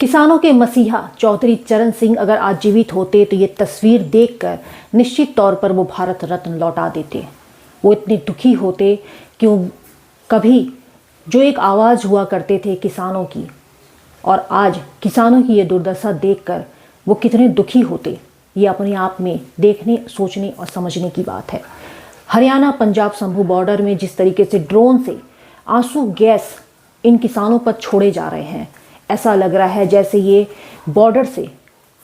किसानों के मसीहा चौधरी चरण सिंह अगर आज जीवित होते तो ये तस्वीर देखकर निश्चित तौर पर वो भारत रत्न लौटा देते। वो इतने दुखी होते कि कभी जो एक आवाज़ हुआ करते थे किसानों की, और आज किसानों की ये दुर्दशा देखकर वो कितने दुखी होते, ये अपने आप में देखने, सोचने और समझने की बात है। हरियाणा पंजाब संभू बॉर्डर में जिस तरीके से ड्रोन से आंसू गैस इन किसानों पर छोड़े जा रहे हैं, ऐसा लग रहा है जैसे ये बॉर्डर से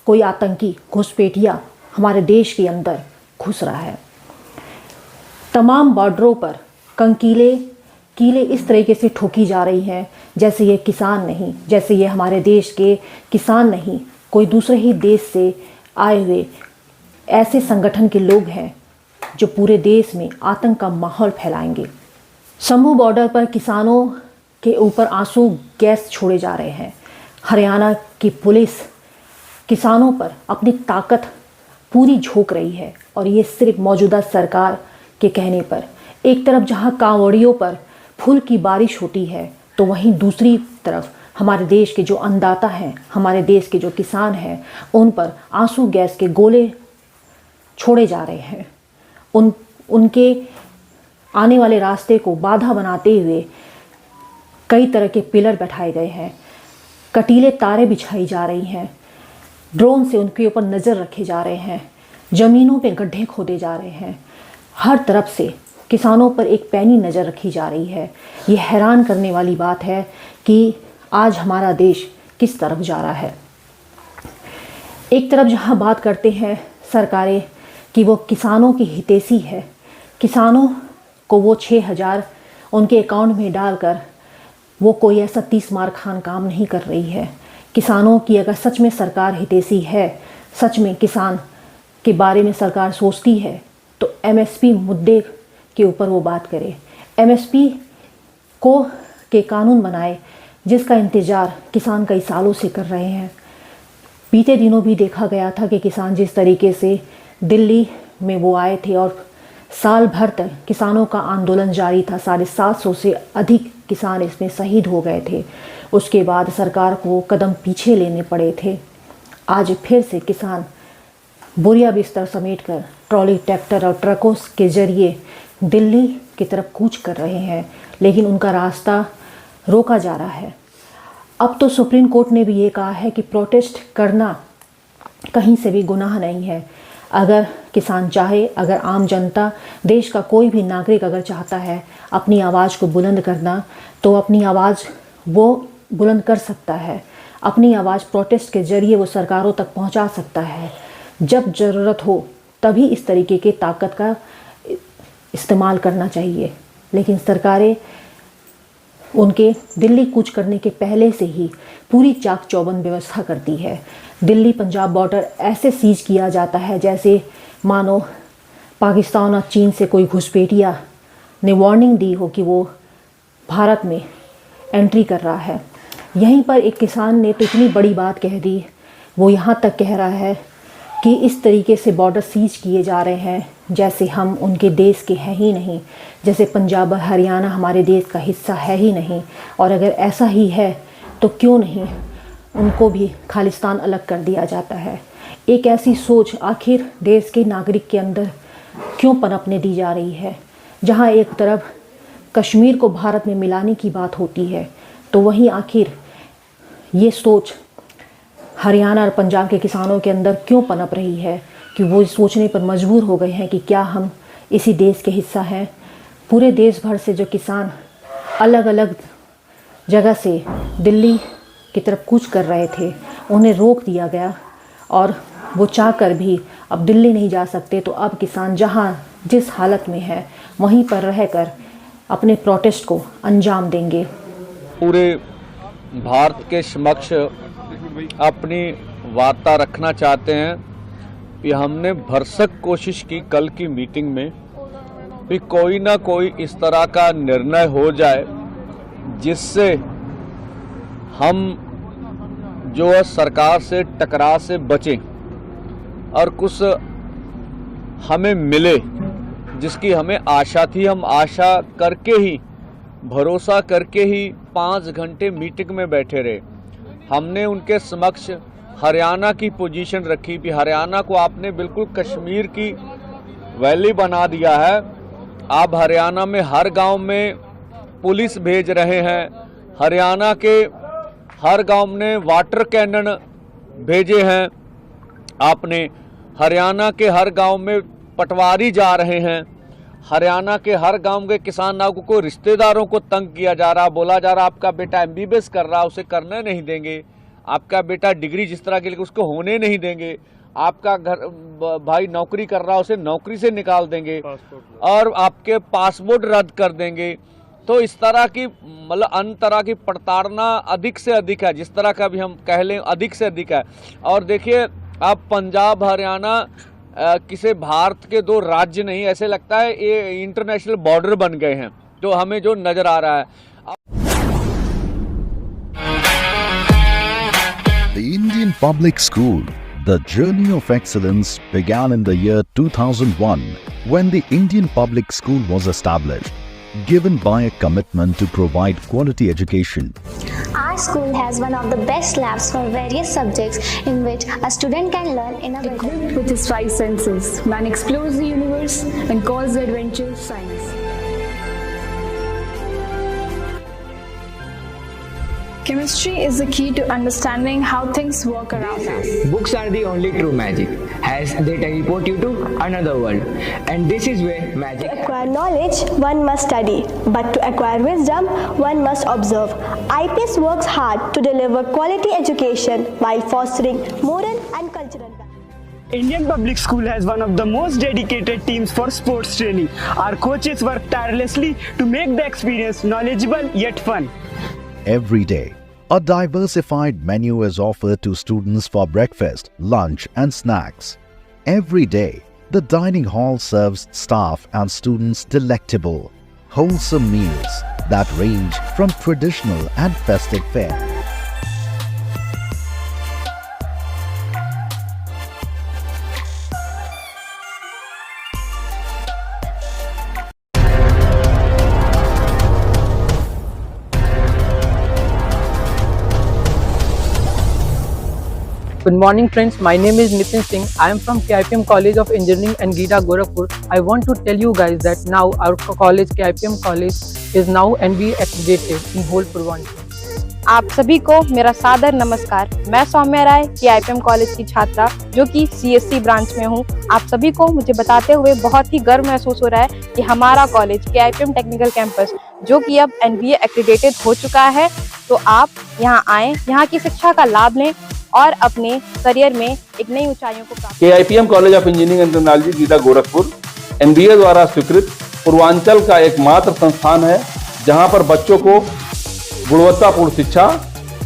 कोई आतंकी घुसपैठिया हमारे देश के अंदर घुस रहा है। तमाम बॉर्डरों पर कीले इस तरीके से ठोकी जा रही हैं जैसे ये किसान नहीं, जैसे ये हमारे देश के किसान नहीं, कोई दूसरे ही देश से आए हुए ऐसे संगठन के लोग हैं जो पूरे देश में आतंक का माहौल फैलाएंगे। संभू बॉर्डर पर किसानों के ऊपर आंसू गैस छोड़े जा रहे हैं। हरियाणा की पुलिस किसानों पर अपनी ताकत पूरी झोंक रही है, और ये सिर्फ मौजूदा सरकार के कहने पर। एक तरफ जहां कांवड़ियों पर फूल की बारिश होती है, तो वहीं दूसरी तरफ हमारे देश के जो अन्नदाता हैं, हमारे देश के जो किसान हैं, उन पर आंसू गैस के गोले छोड़े जा रहे हैं। उनके आने वाले रास्ते को बाधा बनाते हुए कई तरह के पिलर बैठाए गए हैं, कटीले तारे बिछाई जा रही हैं, ड्रोन से उनके ऊपर नज़र रखे जा रहे हैं, ज़मीनों पे गड्ढे खोदे जा रहे हैं। हर तरफ से किसानों पर एक पैनी नज़र रखी जा रही है। ये हैरान करने वाली बात है कि आज हमारा देश किस तरफ जा रहा है। एक तरफ जहां बात करते हैं सरकारें कि वो किसानों की हितैषी है, किसानों को वो 6,000 उनके अकाउंट में डालकर वो कोई ऐसा 30 मार खान काम नहीं कर रही है। किसानों की अगर सच में सरकार हितैषी है, सच में किसान के बारे में सरकार सोचती है, तो एमएसपी मुद्दे के ऊपर वो बात करे, एमएसपी के कानून बनाए, जिसका इंतज़ार किसान कई सालों से कर रहे हैं। बीते दिनों भी देखा गया था कि किसान जिस तरीके से दिल्ली में वो आए थे और साल भर तक किसानों का आंदोलन जारी था, 750 से अधिक किसान इसमें शहीद हो गए थे। उसके बाद सरकार को कदम पीछे लेने पड़े थे। आज फिर से किसान बोरिया बिस्तर समेटकर ट्रॉली, ट्रैक्टर और ट्रकों के जरिए दिल्ली की तरफ कूच कर रहे हैं, लेकिन उनका रास्ता रोका जा रहा है। अब तो सुप्रीम कोर्ट ने भी ये कहा है कि प्रोटेस्ट करना कहीं से भी गुनाह नहीं है। अगर किसान चाहे, अगर आम जनता, देश का कोई भी नागरिक अगर चाहता है अपनी आवाज़ को बुलंद करना, तो अपनी आवाज़ वो बुलंद कर सकता है। अपनी आवाज़ प्रोटेस्ट के ज़रिए वो सरकारों तक पहुंचा सकता है। जब ज़रूरत हो तभी इस तरीके की ताकत का इस्तेमाल करना चाहिए, लेकिन सरकारें उनके दिल्ली कूच करने के पहले से ही पूरी चाक चौबंद व्यवस्था करती है। दिल्ली पंजाब बॉर्डर ऐसे सीज किया जाता है जैसे मानो पाकिस्तान और चीन से कोई घुसपैठिया ने वार्निंग दी हो कि वो भारत में एंट्री कर रहा है। यहीं पर एक किसान ने तो इतनी बड़ी बात कह दी, वो यहाँ तक कह रहा है कि इस तरीके से बॉर्डर सीज किए जा रहे हैं जैसे हम उनके देश के हैं ही नहीं, जैसे पंजाब और हरियाणा हमारे देश का हिस्सा है ही नहीं, और अगर ऐसा ही है तो क्यों नहीं उनको भी खालिस्तान अलग कर दिया जाता है। एक ऐसी सोच आखिर देश के नागरिक के अंदर क्यों पनपने दी जा रही है। जहां एक तरफ कश्मीर को भारत में मिलाने की बात होती है, तो वहीं आखिर ये सोच हरियाणा और पंजाब के किसानों के अंदर क्यों पनप रही है कि वो सोचने पर मजबूर हो गए हैं कि क्या हम इसी देश के हिस्सा हैं। पूरे देश भर से जो किसान अलग अलग जगह से दिल्ली की तरफ कूच कर रहे थे, उन्हें रोक दिया गया, और वो चाहकर भी अब दिल्ली नहीं जा सकते। तो अब किसान जहां जिस हालत में है वहीं पर रहकर अपने प्रोटेस्ट को अंजाम देंगे। पूरे भारत के समक्ष अपनी वार्ता रखना चाहते हैं कि हमने भरसक कोशिश की कल की मीटिंग में कि कोई ना कोई इस तरह का निर्णय हो जाए जिससे हम जो है सरकार से टकराव से बचें और कुछ हमें मिले जिसकी हमें आशा थी। हम आशा करके ही, भरोसा करके ही 5 घंटे मीटिंग में बैठे रहे। हमने उनके समक्ष हरियाणा की पोजीशन रखी कि हरियाणा को आपने बिल्कुल कश्मीर की वैली बना दिया है। आप हरियाणा में हर गांव में पुलिस भेज रहे हैं, हरियाणा के हर गांव में वाटर कैनन भेजे हैं आपने, हरियाणा के हर गांव में पटवारी जा रहे हैं, हरियाणा के हर गांव के किसानों को रिश्तेदारों को तंग किया जा रहा, बोला जा रहा आपका बेटा MBBS कर रहा उसे करने नहीं देंगे, आपका बेटा डिग्री जिस तरह के उसको होने नहीं देंगे, आपका घर भाई नौकरी कर रहा उसे नौकरी से निकाल देंगे और आपके पासपोर्ट रद्द कर देंगे। तो इस तरह की मतलब अन्य तरह की प्रताड़ना अधिक से अधिक है, जिस तरह का भी हम कह लें अधिक से अधिक है। और देखिए अब पंजाब हरियाणा किसी भारत के दो राज्य नहीं, ऐसे लगता है ये इंटरनेशनल बॉर्डर बन गए हैं, तो हमें जो नजर आ रहा है। The Indian Public School, the journey of excellence began in the year 2001 when the Indian Public School was established, given by a commitment to provide quality education. Our school has one of the best labs for various subjects in which a student can learn in a Equipped with his five senses, man explores the universe and calls the adventure science. Chemistry is the key to understanding how things work around us. Books are the only true magic, as they teleport you to another world. And this is where magic To acquire knowledge, one must study, but to acquire wisdom, one must observe. IPS works hard to deliver quality education while fostering moral and cultural values. Indian Public School has one of the most dedicated teams for sports training. Our coaches work tirelessly to make the experience knowledgeable yet fun. Every day, a diversified menu is offered to students for breakfast, lunch and snacks. Every day, the dining hall serves staff and students delectable, wholesome meals that range from traditional and festive fare. Good morning friends, my name is Nitin Singh. I am from KIPM College of Engineering and GIDA Gorakhpur. I want to tell you guys that now our college, KIPM College, is now NBA accredited in whole Purvanchal. आप सभी को मेरा सादर नमस्कार। मैं सौम्या राय KIPM college की छात्रा जो कि CSC ब्रांच में हूँ। आप सभी को मुझे बताते हुए बहुत ही गर्व महसूस हो रहा है कि हमारा कॉलेज KIPM टेक्निकल कैंपस जो कि अब NBA एक्रेडिटेड हो चुका है। तो आप यहाँ आएँ, यहाँ की शिक्षा का लाभ लें और अपने करियर में एक नई ऊंचाइयों को प्राप्त। KIPM college of engineering and technology Geeta Gorakhpur NBA द्वारा स्वीकृत पूर्वांचल का एकमात्र संस्थान है जहां पर बच्चों को गुणवत्तापूर्ण शिक्षा,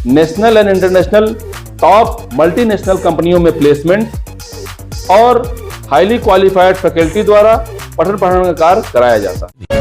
national and international top multinational कंपनियों में प्लेसमेंट और हाईली क्वालिफाइड फैकल्टी द्वारा पठन पाठन का कार्य कराया जाता है।